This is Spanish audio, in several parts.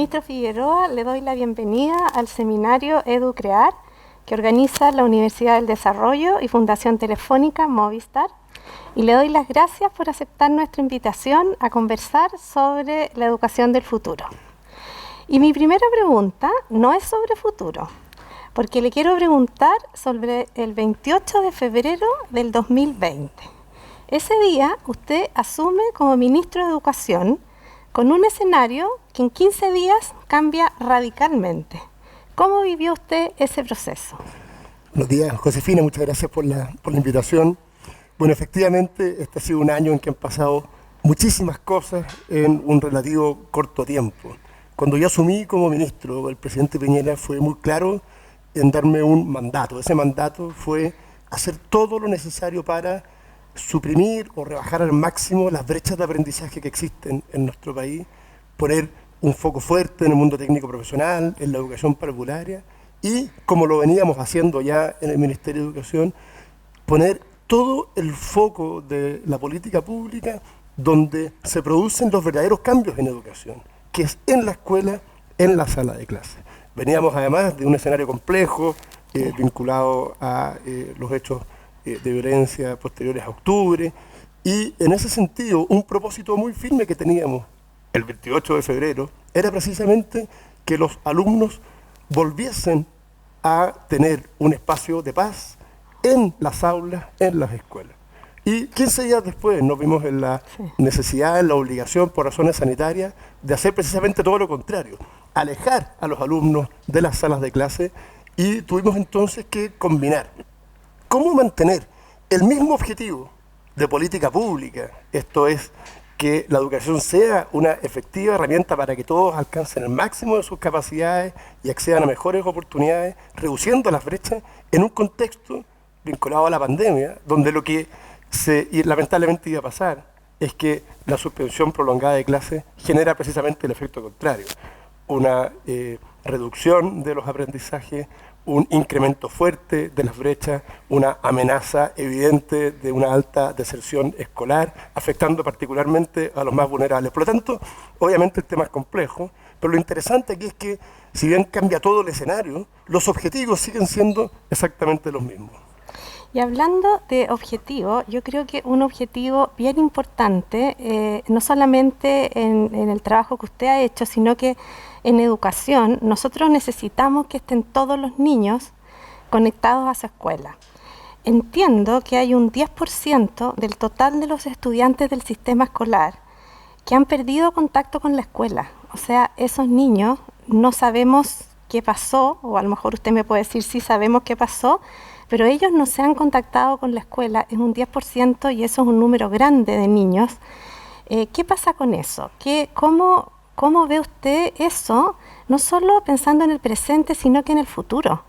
Ministro Figueroa, le doy la bienvenida al seminario EduCrear que organiza la Universidad del Desarrollo y Fundación Telefónica Movistar, y le doy las gracias por aceptar nuestra invitación a conversar sobre la educación del futuro. Y mi primera pregunta no es sobre futuro, porque le quiero preguntar sobre el 28 de febrero del 2020. Ese día usted asume como ministro de Educación con un escenario que en 15 días cambia radicalmente. ¿Cómo vivió usted ese proceso? Buenos días, Josefina, muchas gracias por la invitación. Bueno, efectivamente, este ha sido un año en que han pasado muchísimas cosas en un relativo corto tiempo. Cuando yo asumí como ministro, el presidente Piñera fue muy claro en darme un mandato. Ese mandato fue hacer todo lo necesario para suprimir o rebajar al máximo las brechas de aprendizaje que existen en nuestro país, poner un foco fuerte en el mundo técnico profesional, en la educación parvularia y, como lo veníamos haciendo ya en el Ministerio de Educación, poner todo el foco de la política pública donde se producen los verdaderos cambios en educación, que es en la escuela, en la sala de clase. Veníamos además de un escenario complejo vinculado a los hechos de violencia posteriores a octubre, y en ese sentido un propósito muy firme que teníamos el 28 de febrero era precisamente que los alumnos volviesen a tener un espacio de paz en las aulas, en las escuelas. Y 15 días después nos vimos en la necesidad, en la obligación por razones sanitarias de hacer precisamente todo lo contrario, alejar a los alumnos de las salas de clase, y tuvimos entonces que combinar cómo mantener el mismo objetivo de política pública, esto es, que la educación sea una efectiva herramienta para que todos alcancen el máximo de sus capacidades y accedan a mejores oportunidades, reduciendo las brechas en un contexto vinculado a la pandemia, donde lo que lamentablemente iba a pasar es que la suspensión prolongada de clases genera precisamente el efecto contrario, una reducción de los aprendizajes, un incremento fuerte de las brechas, una amenaza evidente de una alta deserción escolar, afectando particularmente a los más vulnerables. Por lo tanto, obviamente el tema es complejo, pero lo interesante aquí es que, si bien cambia todo el escenario, los objetivos siguen siendo exactamente los mismos. Y hablando de objetivos, yo creo que un objetivo bien importante, no solamente en el trabajo que usted ha hecho, sino que en educación, nosotros necesitamos que estén todos los niños conectados a su escuela. Entiendo que hay un 10% del total de los estudiantes del sistema escolar que han perdido contacto con la escuela. O sea, esos niños no sabemos qué pasó, o a lo mejor usted me puede decir sí sabemos qué pasó, pero ellos no se han contactado con la escuela, es un 10% y eso es un número grande de niños. ¿Qué pasa con eso? ¿Cómo ve usted eso? No solo pensando en el presente, sino que en el futuro.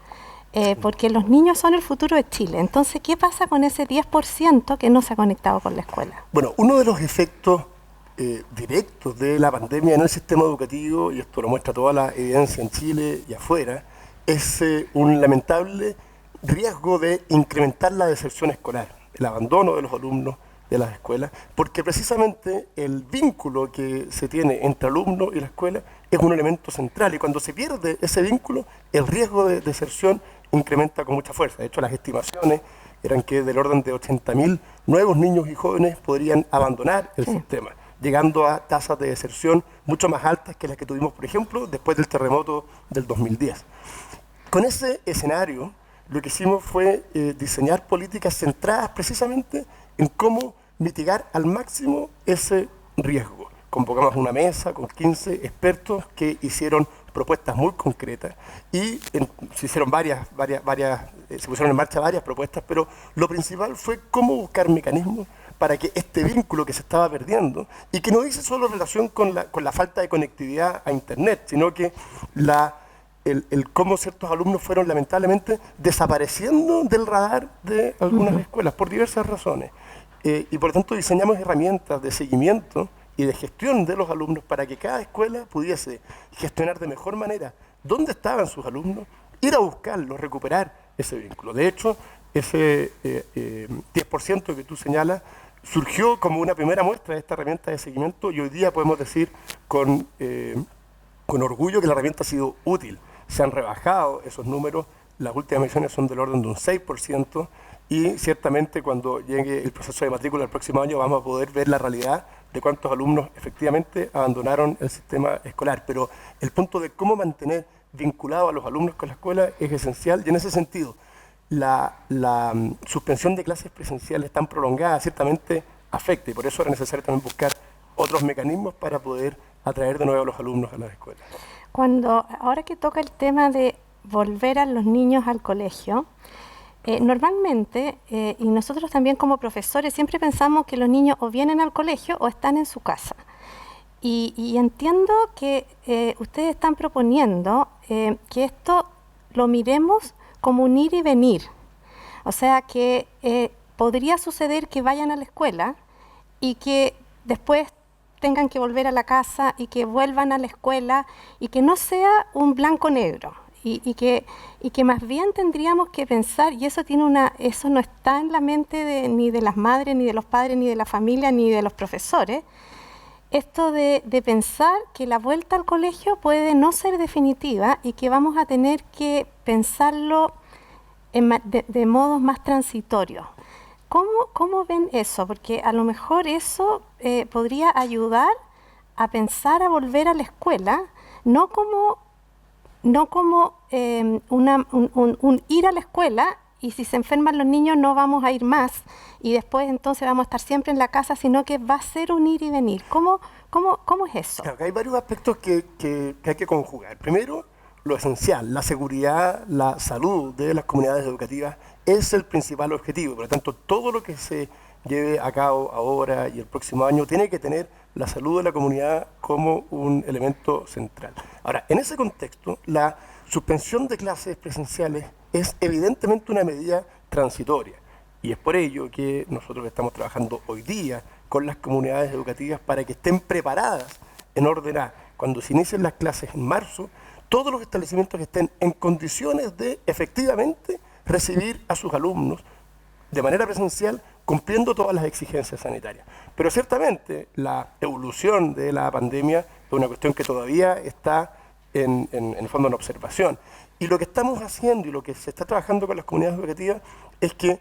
Porque los niños son el futuro de Chile. Entonces, ¿qué pasa con ese 10% que no se ha conectado con la escuela? Bueno, uno de los efectos directos de la pandemia en el sistema educativo, y esto lo muestra toda la evidencia en Chile y afuera, es un lamentable riesgo de incrementar la deserción escolar, el abandono de los alumnos de las escuelas, porque precisamente el vínculo que se tiene entre alumnos y la escuela es un elemento central, y cuando se pierde ese vínculo, el riesgo de deserción incrementa con mucha fuerza. De hecho, las estimaciones eran que del orden de 80.000 nuevos niños y jóvenes podrían abandonar el sistema, llegando a tasas de deserción mucho más altas que las que tuvimos, por ejemplo, después del terremoto del 2010. Con ese escenario, lo que hicimos fue diseñar políticas centradas precisamente en cómo mitigar al máximo ese riesgo. Convocamos una mesa con 15 expertos que hicieron propuestas muy concretas y se hicieron se pusieron en marcha varias propuestas, pero lo principal fue cómo buscar mecanismos para que este vínculo que se estaba perdiendo, y que no dice solo relación con la falta de conectividad a Internet, sino que el cómo ciertos alumnos fueron lamentablemente desapareciendo del radar de algunas escuelas por diversas razones. Y por lo tanto diseñamos herramientas de seguimiento y de gestión de los alumnos para que cada escuela pudiese gestionar de mejor manera dónde estaban sus alumnos, ir a buscarlos, recuperar ese vínculo. De hecho, ese 10% que tú señalas surgió como una primera muestra de esta herramienta de seguimiento, y hoy día podemos decir con con orgullo que la herramienta ha sido útil. Se han rebajado esos números, las últimas mediciones son del orden de un 6%, y ciertamente cuando llegue el proceso de matrícula el próximo año vamos a poder ver la realidad de cuántos alumnos efectivamente abandonaron el sistema escolar. Pero el punto de cómo mantener vinculado a los alumnos con la escuela es esencial, y en ese sentido la suspensión de clases presenciales tan prolongada ciertamente afecta, y por eso era necesario también buscar otros mecanismos para poder atraer de nuevo a los alumnos a las escuelas. Ahora que toca el tema de volver a los niños al colegio, normalmente, y nosotros también como profesores, siempre pensamos que los niños o vienen al colegio o están en su casa. Y entiendo que ustedes están proponiendo que esto lo miremos como un ir y venir. O sea, que podría suceder que vayan a la escuela y que después tengan que volver a la casa y que vuelvan a la escuela, y que no sea un blanco-negro. Y que más bien tendríamos que pensar, y eso no está en la mente ni de las madres, ni de los padres, ni de la familia, ni de los profesores, esto de pensar que la vuelta al colegio puede no ser definitiva y que vamos a tener que pensarlo de modos más transitorios. ¿Cómo ven eso? Porque a lo mejor eso podría ayudar a pensar a volver a la escuela, no como un ir a la escuela, y si se enferman los niños no vamos a ir más y después entonces vamos a estar siempre en la casa, sino que va a ser un ir y venir. ¿Cómo es eso? Claro, hay varios aspectos que hay que conjugar. Primero, lo esencial, la seguridad, la salud de las comunidades educativas es el principal objetivo. Por lo tanto, todo lo que se lleve a cabo ahora y el próximo año tiene que tener la salud de la comunidad como un elemento central. Ahora, en ese contexto, la suspensión de clases presenciales es evidentemente una medida transitoria, y es por ello que nosotros estamos trabajando hoy día con las comunidades educativas para que estén preparadas en orden a, cuando se inicien las clases en marzo, todos los establecimientos que estén en condiciones de efectivamente recibir a sus alumnos de manera presencial, cumpliendo todas las exigencias sanitarias. Pero ciertamente la evolución de la pandemia es una cuestión que todavía está en el fondo en observación. Y lo que estamos haciendo y lo que se está trabajando con las comunidades educativas es que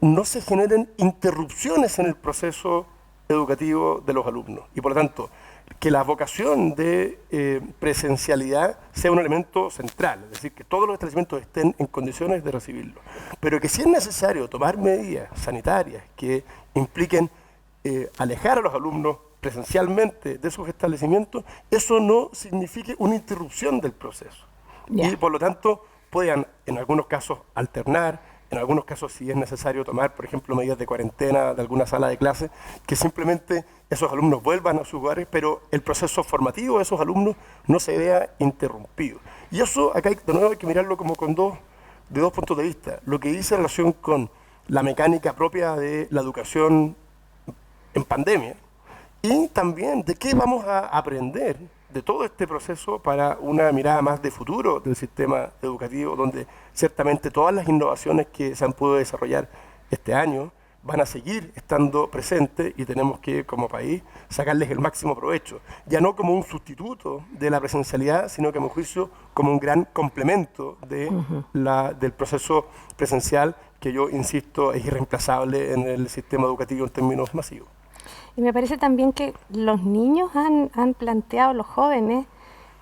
no se generen interrupciones en el proceso educativo de los alumnos. Y por lo tanto, que la vocación de presencialidad sea un elemento central, es decir, que todos los establecimientos estén en condiciones de recibirlo. Pero que si es necesario tomar medidas sanitarias que impliquen alejar a los alumnos presencialmente de sus establecimientos, eso no signifique una interrupción del proceso. Y por lo tanto puedan en algunos casos alternar, en algunos casos si es necesario tomar, por ejemplo, medidas de cuarentena de alguna sala de clase, que simplemente esos alumnos vuelvan a sus hogares, pero el proceso formativo de esos alumnos no se vea interrumpido. Y eso acá de nuevo hay que mirarlo como de dos puntos de vista. Lo que dice en relación con la mecánica propia de la educación en pandemia, y también de qué vamos a aprender de todo este proceso para una mirada más de futuro del sistema educativo, donde ciertamente todas las innovaciones que se han podido desarrollar este año van a seguir estando presentes, y tenemos que, como país, sacarles el máximo provecho, ya no como un sustituto de la presencialidad, sino que, a mi juicio, como un gran complemento del proceso presencial, que yo insisto es irreemplazable en el sistema educativo en términos masivos. Y me parece también que los niños han planteado, los jóvenes,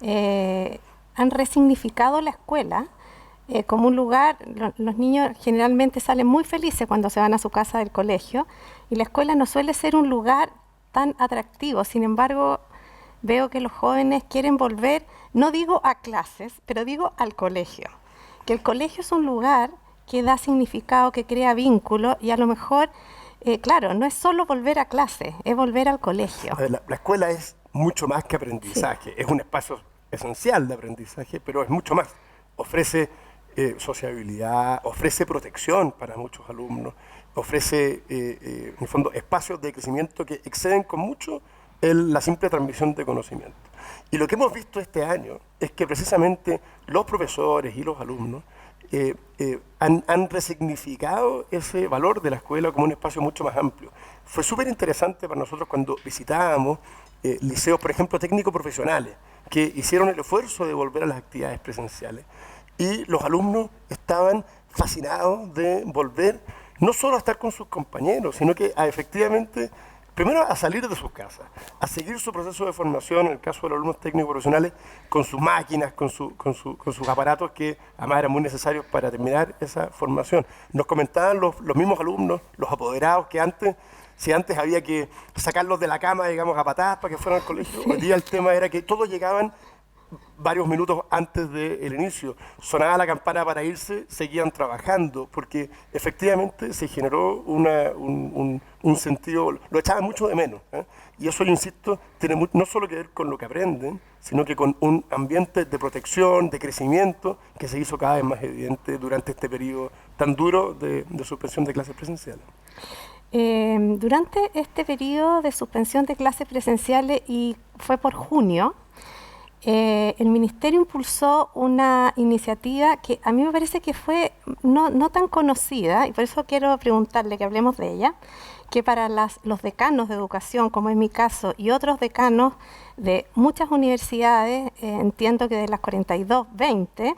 han resignificado la escuela como un lugar. Los niños generalmente salen muy felices cuando se van a su casa del colegio, y la escuela no suele ser un lugar tan atractivo. Sin embargo, veo que los jóvenes quieren volver, no digo a clases, pero digo al colegio. Que el colegio es un lugar que da significado, que crea vínculo, y a lo mejor... claro, no es solo volver a clase, es volver al colegio. La escuela es mucho más que aprendizaje, sí. Es un espacio esencial de aprendizaje, pero es mucho más. Ofrece sociabilidad, ofrece protección para muchos alumnos, ofrece, en el fondo, espacios de crecimiento que exceden con mucho la simple transmisión de conocimiento. Y lo que hemos visto este año es que precisamente los profesores y los alumnos han resignificado ese valor de la escuela como un espacio mucho más amplio. Fue súper interesante para nosotros cuando visitábamos liceos, por ejemplo, técnico-profesionales, que hicieron el esfuerzo de volver a las actividades presenciales. Y los alumnos estaban fascinados de volver no solo a estar con sus compañeros, sino que a efectivamente, primero a salir de sus casas, a seguir su proceso de formación, en el caso de los alumnos técnicos profesionales, con sus máquinas, con sus aparatos que además eran muy necesarios para terminar esa formación. Nos comentaban los mismos alumnos, los apoderados, que antes, si antes había que sacarlos de la cama, digamos, a patadas para que fueran al colegio, hoy día el tema era que todos llegaban varios minutos antes del inicio. Sonaba la campana para irse, seguían trabajando, porque efectivamente se generó un sentido, lo echaban mucho de menos, ¿eh? Y eso, yo insisto, tiene no solo que ver con lo que aprenden, sino que con un ambiente de protección, de crecimiento, que se hizo cada vez más evidente durante este periodo tan duro de suspensión de clases presenciales. Durante este periodo de suspensión de clases presenciales, y fue por junio, el Ministerio impulsó una iniciativa que a mí me parece que fue no tan conocida, y por eso quiero preguntarle que hablemos de ella, que para los decanos de educación, como en mi caso, y otros decanos de muchas universidades, entiendo que de las 42, 20,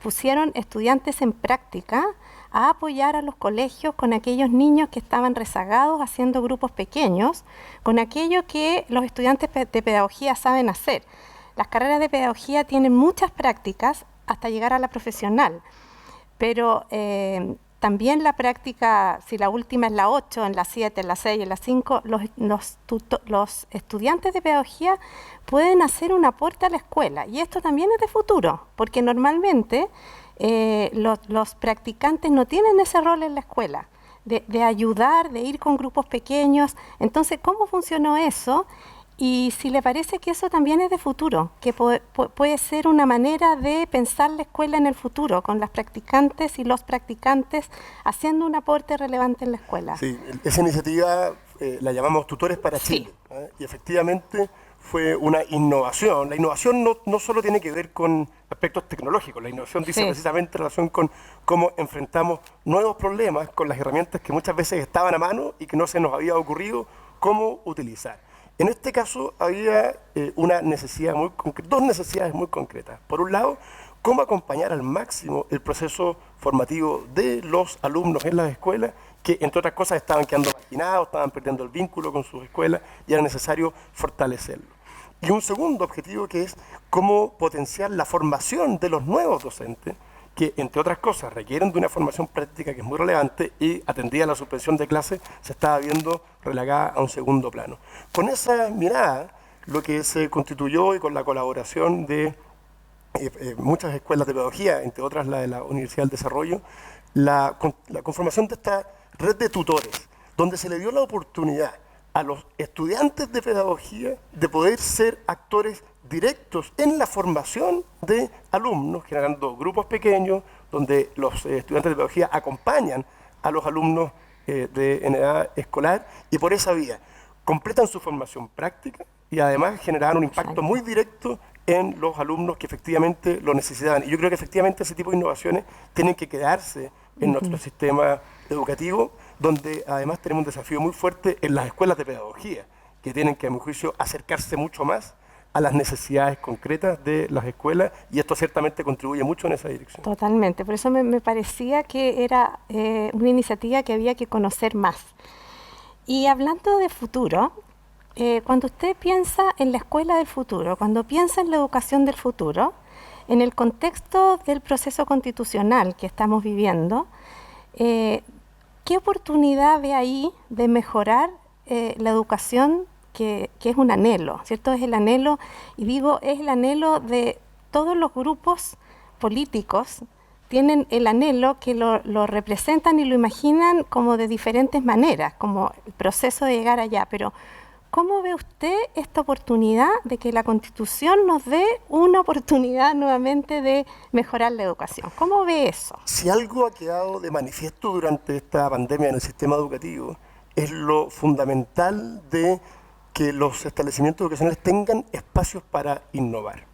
pusieron estudiantes en práctica a apoyar a los colegios con aquellos niños que estaban rezagados, haciendo grupos pequeños, con aquello que los estudiantes de pedagogía saben hacer. Las carreras de pedagogía tienen muchas prácticas hasta llegar a la profesional, pero también la práctica, si la última es la 8, en la 7, en la 6, en la 5, los estudiantes de pedagogía pueden hacer un aporte a la escuela, y esto también es de futuro, porque normalmente los practicantes no tienen ese rol en la escuela, de ayudar, de ir con grupos pequeños. Entonces, ¿cómo funcionó eso? Y si le parece que eso también es de futuro, que puede ser una manera de pensar la escuela en el futuro, con las practicantes y los practicantes haciendo un aporte relevante en la escuela. Sí, esa iniciativa la llamamos Tutores para Chile, sí. Y efectivamente fue una innovación. La innovación no solo tiene que ver con aspectos tecnológicos, la innovación dice precisamente en relación con cómo enfrentamos nuevos problemas con las herramientas que muchas veces estaban a mano y que no se nos había ocurrido cómo utilizar. En este caso había una necesidad dos necesidades muy concretas. Por un lado, cómo acompañar al máximo el proceso formativo de los alumnos en las escuelas, que entre otras cosas estaban quedando marginados, estaban perdiendo el vínculo con sus escuelas y era necesario fortalecerlo. Y un segundo objetivo, que es cómo potenciar la formación de los nuevos docentes, que entre otras cosas requieren de una formación práctica que es muy relevante, y atendida a la suspensión de clases se estaba viendo relegada a un segundo plano. Con esa mirada, lo que se constituyó, y con la colaboración de muchas escuelas de pedagogía, entre otras la de la Universidad del Desarrollo, la conformación de esta red de tutores, donde se le dio la oportunidad a los estudiantes de pedagogía de poder ser actores directos en la formación de alumnos, generando grupos pequeños donde los estudiantes de pedagogía acompañan a los alumnos en edad escolar, y por esa vía completan su formación práctica y además generaron un impacto muy directo en los alumnos que efectivamente lo necesitaban. Y yo creo que efectivamente ese tipo de innovaciones tienen que quedarse en nuestro sistema educativo, donde además tenemos un desafío muy fuerte en las escuelas de pedagogía, que tienen que, a mi juicio, acercarse mucho más a las necesidades concretas de las escuelas, y esto ciertamente contribuye mucho en esa dirección. Totalmente, por eso me parecía que era una iniciativa que había que conocer más. Y hablando de futuro, cuando usted piensa en la escuela del futuro, cuando piensa en la educación del futuro, en el contexto del proceso constitucional que estamos viviendo, ¿qué oportunidad ve ahí de mejorar la educación, que es un anhelo, ¿cierto? Es el anhelo, y digo, es el anhelo de todos los grupos políticos, tienen el anhelo, que lo representan y lo imaginan como de diferentes maneras, como el proceso de llegar allá, pero ¿cómo ve usted esta oportunidad de que la Constitución nos dé una oportunidad nuevamente de mejorar la educación? ¿Cómo ve eso? Si algo ha quedado de manifiesto durante esta pandemia en el sistema educativo, es lo fundamental de que los establecimientos educacionales tengan espacios para innovar.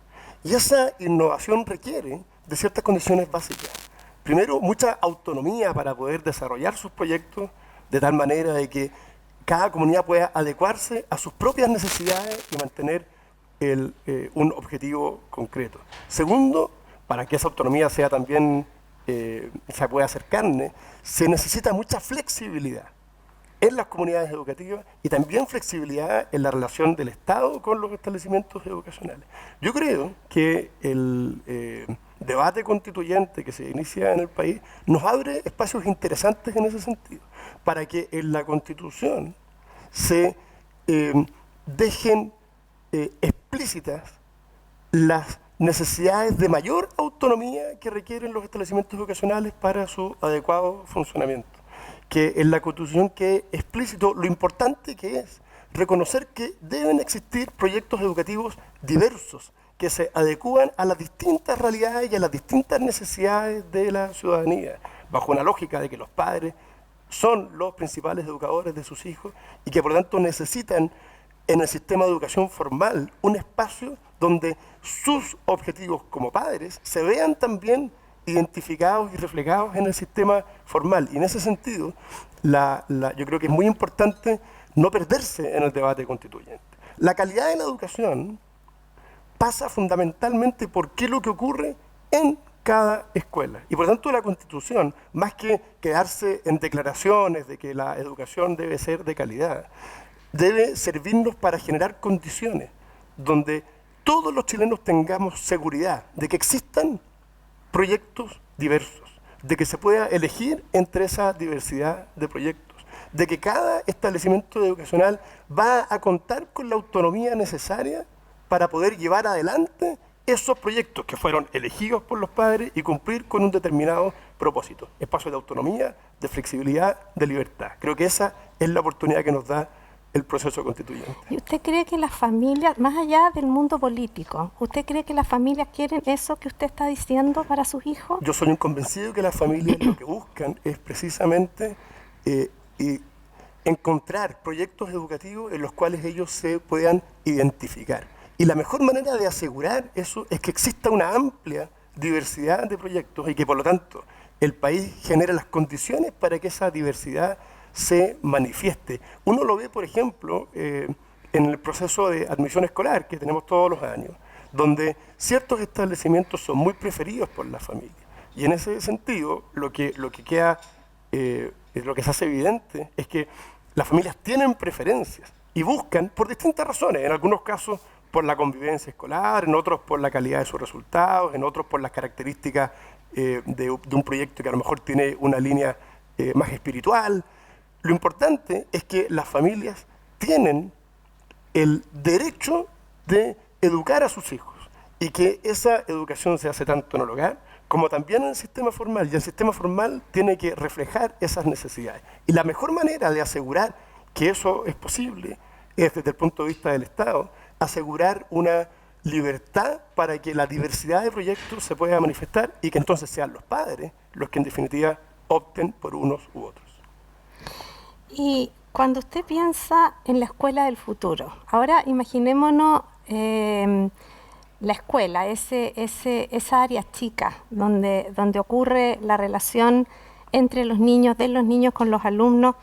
Y esa innovación requiere de ciertas condiciones básicas. Primero, mucha autonomía para poder desarrollar sus proyectos de tal manera de que cada comunidad pueda adecuarse a sus propias necesidades y mantener un objetivo concreto. Segundo, para que esa autonomía sea también, se pueda hacer carne, se necesita mucha flexibilidad en las comunidades educativas y también flexibilidad en la relación del Estado con los establecimientos educacionales. Yo creo que el debate constituyente que se inicia en el país nos abre espacios interesantes en ese sentido, para que en la Constitución se dejen explícitas las necesidades de mayor autonomía que requieren los establecimientos educacionales para su adecuado funcionamiento. Que en la Constitución quede explícito lo importante que es reconocer que deben existir proyectos educativos diversos, que se adecúan a las distintas realidades y a las distintas necesidades de la ciudadanía, bajo una lógica de que los padres son los principales educadores de sus hijos y que por lo tanto necesitan en el sistema de educación formal un espacio donde sus objetivos como padres se vean también identificados y reflejados en el sistema formal. Y en ese sentido, yo creo que es muy importante no perderse en el debate constituyente. La calidad de la educación pasa fundamentalmente por qué es lo que ocurre en cada escuela. Y por lo tanto la Constitución, más que quedarse en declaraciones de que la educación debe ser de calidad, debe servirnos para generar condiciones donde todos los chilenos tengamos seguridad de que existan proyectos diversos, de que se pueda elegir entre esa diversidad de proyectos, de que cada establecimiento educacional va a contar con la autonomía necesaria para poder llevar adelante esos proyectos que fueron elegidos por los padres y cumplir con un determinado propósito. Espacio de autonomía, de flexibilidad, de libertad. Creo que esa es la oportunidad que nos da el proceso constituyente. ¿Y usted cree que las familias, más allá del mundo político, usted cree que las familias quieren eso que usted está diciendo para sus hijos? Yo soy un convencido que las familias lo que buscan es precisamente encontrar proyectos educativos en los cuales ellos se puedan identificar. Y la mejor manera de asegurar eso es que exista una amplia diversidad de proyectos y que por lo tanto el país genere las condiciones para que esa diversidad se manifieste. Uno lo ve, por ejemplo, en el proceso de admisión escolar que tenemos todos los años, donde ciertos establecimientos son muy preferidos por la familia. Y en ese sentido, lo que queda, lo que se hace evidente es que las familias tienen preferencias y buscan por distintas razones, en algunos casos por la convivencia escolar, en otros por la calidad de sus resultados, en otros por las características de un proyecto que a lo mejor tiene una línea más espiritual. Lo importante es que las familias tienen el derecho de educar a sus hijos y que esa educación se hace tanto en el hogar como también en el sistema formal. Y el sistema formal tiene que reflejar esas necesidades. Y la mejor manera de asegurar que eso es posible es, desde el punto de vista del Estado, asegurar una libertad para que la diversidad de proyectos se pueda manifestar y que entonces sean los padres los que en definitiva opten por unos u otros. Y cuando usted piensa en la escuela del futuro, ahora imaginémonos la escuela, esa área chica donde ocurre la relación entre los niños, de los niños con los alumnos.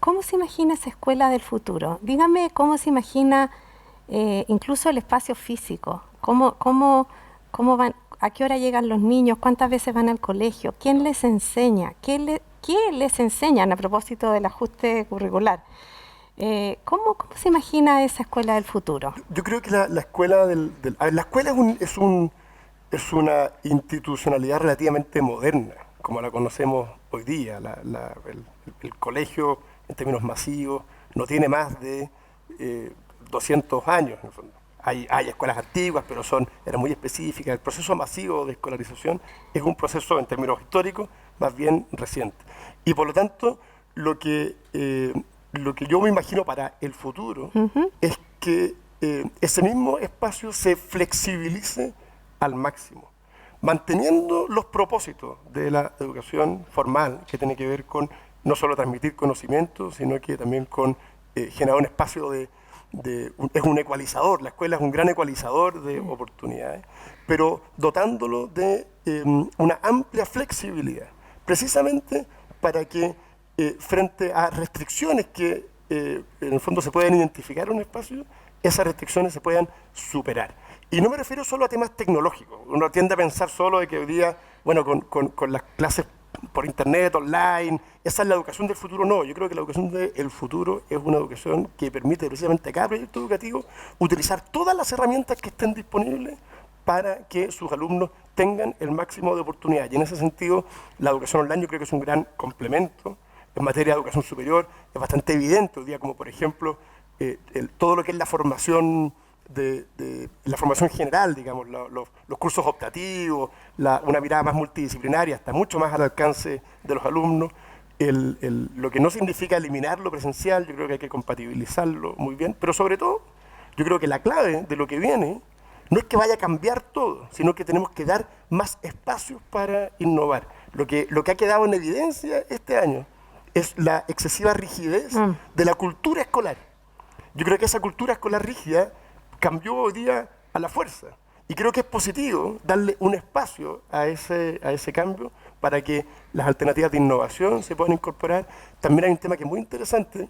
¿Cómo se imagina esa escuela del futuro? Dígame cómo se imagina incluso el espacio físico, cómo van, a qué hora llegan los niños, cuántas veces van al colegio, quién les enseña, ¿Qué les enseñan a propósito del ajuste curricular? ¿Cómo se imagina esa escuela del futuro? Yo creo que la escuela la escuela es una institucionalidad relativamente moderna, como la conocemos hoy día. El colegio, en términos masivos, no tiene más de 200 años, en el fondo. Hay escuelas antiguas, pero eran muy específicas. El proceso masivo de escolarización es un proceso, en términos históricos, más bien reciente. Y por lo tanto, lo que yo me imagino para el futuro es que ese mismo espacio se flexibilice al máximo, manteniendo los propósitos de la educación formal, que tiene que ver con no solo transmitir conocimiento, sino que también con generar un espacio es un ecualizador. La escuela es un gran ecualizador de oportunidades, pero dotándolo de una amplia flexibilidad, precisamente para que frente a restricciones que en el fondo se pueden identificar en un espacio, esas restricciones se puedan superar. Y no me refiero solo a temas tecnológicos. Uno tiende a pensar solo de que hoy día, bueno, con las clases por internet, online, esa es la educación del futuro. No, yo creo que la educación del futuro es una educación que permite precisamente a cada proyecto educativo utilizar todas las herramientas que estén disponibles para que sus alumnos tengan el máximo de oportunidades. Y en ese sentido, la educación online yo creo que es un gran complemento. En materia de educación superior es bastante evidente hoy día, como por ejemplo, todo lo que es la formación la formación general, digamos, los cursos optativos, una mirada más multidisciplinaria, está mucho más al alcance de los alumnos. Lo que no significa eliminar lo presencial, yo creo que hay que compatibilizarlo muy bien, pero sobre todo, yo creo que la clave de lo que viene no es que vaya a cambiar todo, sino que tenemos que dar más espacios para innovar. Lo que ha quedado en evidencia este año es la excesiva rigidez de la cultura escolar. Yo creo que esa cultura escolar rígida cambió hoy día a la fuerza. Y creo que es positivo darle un espacio a ese cambio para que las alternativas de innovación se puedan incorporar. También hay un tema que es muy interesante,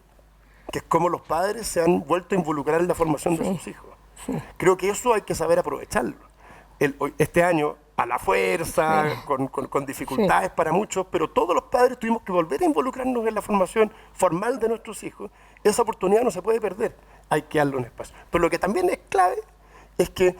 que es cómo los padres se han vuelto a involucrar en la formación de sus hijos. Sí. Creo que eso hay que saber aprovecharlo. Este año, a la fuerza, con dificultades para muchos, pero todos los padres tuvimos que volver a involucrarnos en la formación formal de nuestros hijos. Esa oportunidad no se puede perder, hay que darle un espacio. Pero lo que también es clave es que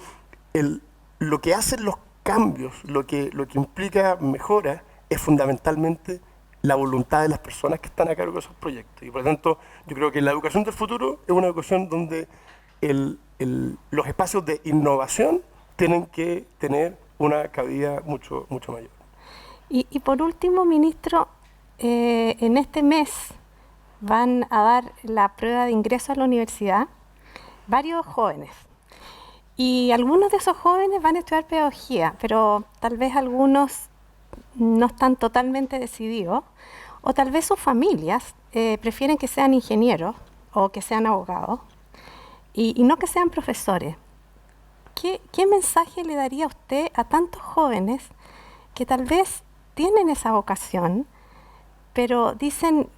lo que hacen los cambios, lo que implica mejora, es fundamentalmente la voluntad de las personas que están a cargo de esos proyectos. Y por lo tanto, yo creo que la educación del futuro es una educación donde los espacios de innovación tienen que tener una cabida mucho mayor. Y por último, ministro, en este mes van a dar la prueba de ingreso a la universidad varios jóvenes. Y algunos de esos jóvenes van a estudiar pedagogía, pero tal vez algunos no están totalmente decididos, o tal vez sus familias prefieren que sean ingenieros o que sean abogados, y no que sean profesores. ¿Qué mensaje le daría usted a tantos jóvenes que tal vez tienen esa vocación, pero dicen,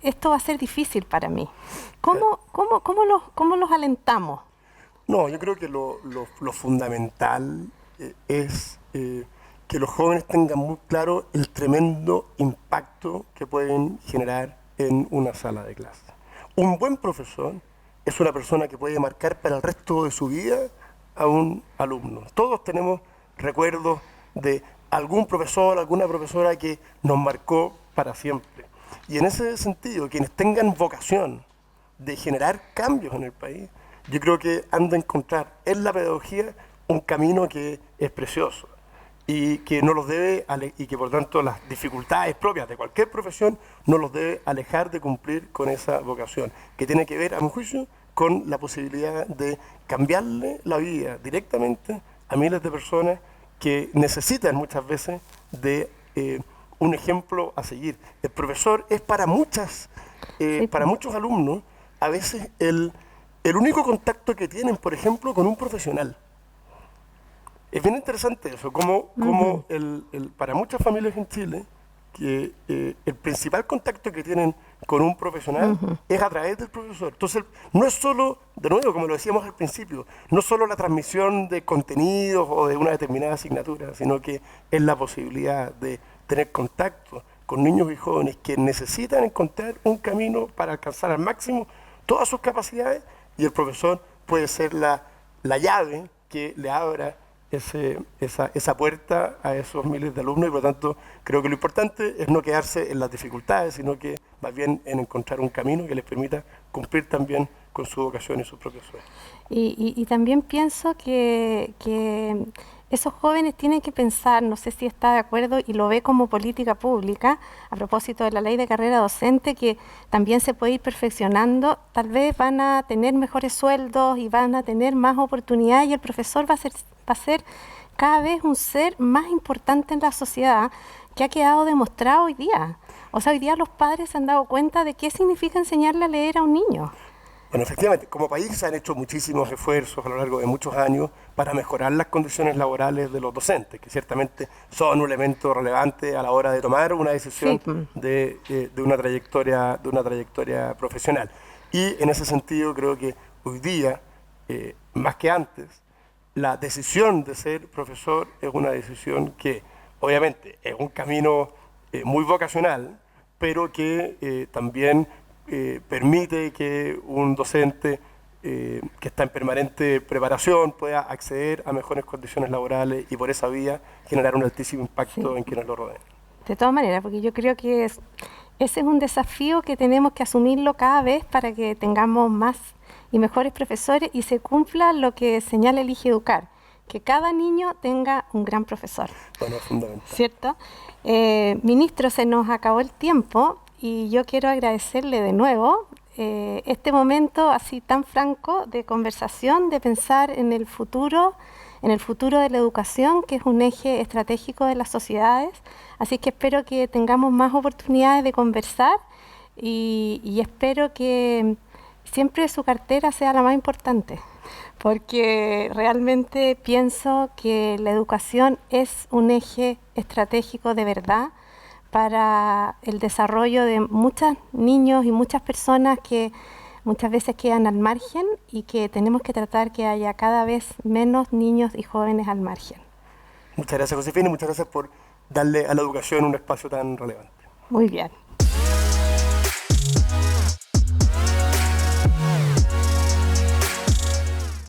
esto va a ser difícil para mí? ¿Cómo los alentamos? No, yo creo que lo fundamental es que los jóvenes tengan muy claro el tremendo impacto que pueden generar en una sala de clase. Un buen profesor es una persona que puede marcar para el resto de su vida a un alumno. Todos tenemos recuerdos de algún profesor, alguna profesora que nos marcó para siempre. Y en ese sentido, quienes tengan vocación de generar cambios en el país, yo creo que han de encontrar en la pedagogía un camino que es precioso y que no los debe, y que por tanto las dificultades propias de cualquier profesión no los debe alejar de cumplir con esa vocación, que tiene que ver, a mi juicio, con la posibilidad de cambiarle la vida directamente a miles de personas que necesitan muchas veces de un ejemplo a seguir. El profesor es para muchos alumnos a veces el único contacto que tienen, por ejemplo, con un profesional. Es bien interesante eso, como para muchas familias en Chile, que el principal contacto que tienen con un profesional es a través del profesor. Entonces, no es solo, de nuevo, como lo decíamos al principio, no solo la transmisión de contenidos o de una determinada asignatura, sino que es la posibilidad de tener contacto con niños y jóvenes que necesitan encontrar un camino para alcanzar al máximo todas sus capacidades, y el profesor puede ser la llave que le abra esa puerta a esos miles de alumnos. Y por lo tanto creo que lo importante es no quedarse en las dificultades, sino que más bien en encontrar un camino que les permita cumplir también con su vocación y sus propios sueños. Y también pienso que esos jóvenes tienen que pensar, no sé si está de acuerdo y lo ve como política pública, a propósito de la ley de carrera docente, que también se puede ir perfeccionando. Tal vez van a tener mejores sueldos y van a tener más oportunidades, y el profesor va a ser cada vez un ser más importante en la sociedad, que ha quedado demostrado hoy día. O sea, hoy día los padres se han dado cuenta de qué significa enseñarle a leer a un niño. Bueno, efectivamente, como país se han hecho muchísimos esfuerzos a lo largo de muchos años para mejorar las condiciones laborales de los docentes, que ciertamente son un elemento relevante a la hora de tomar una decisión de una trayectoria profesional. Y en ese sentido creo que hoy día más que antes, la decisión de ser profesor es una decisión que obviamente es un camino muy vocacional, pero que también permite que un docente que está en permanente preparación pueda acceder a mejores condiciones laborales y por esa vía generar un altísimo impacto Sí. en quienes lo rodean. De todas maneras, porque yo creo que ese es un desafío que tenemos que asumirlo cada vez para que tengamos más y mejores profesores y se cumpla lo que señala Elige Educar, que cada niño tenga un gran profesor. Bueno, es fundamental. ¿Cierto? Ministro, se nos acabó el tiempo y yo quiero agradecerle de nuevo este momento así tan franco de conversación, de pensar en el futuro de la educación, que es un eje estratégico de las sociedades. Así que espero que tengamos más oportunidades de conversar y espero que siempre su cartera sea la más importante, porque realmente pienso que la educación es un eje estratégico de verdad para el desarrollo de muchos niños y muchas personas que muchas veces quedan al margen y que tenemos que tratar que haya cada vez menos niños y jóvenes al margen. Muchas gracias, Josefina, y muchas gracias por darle a la educación un espacio tan relevante. Muy bien.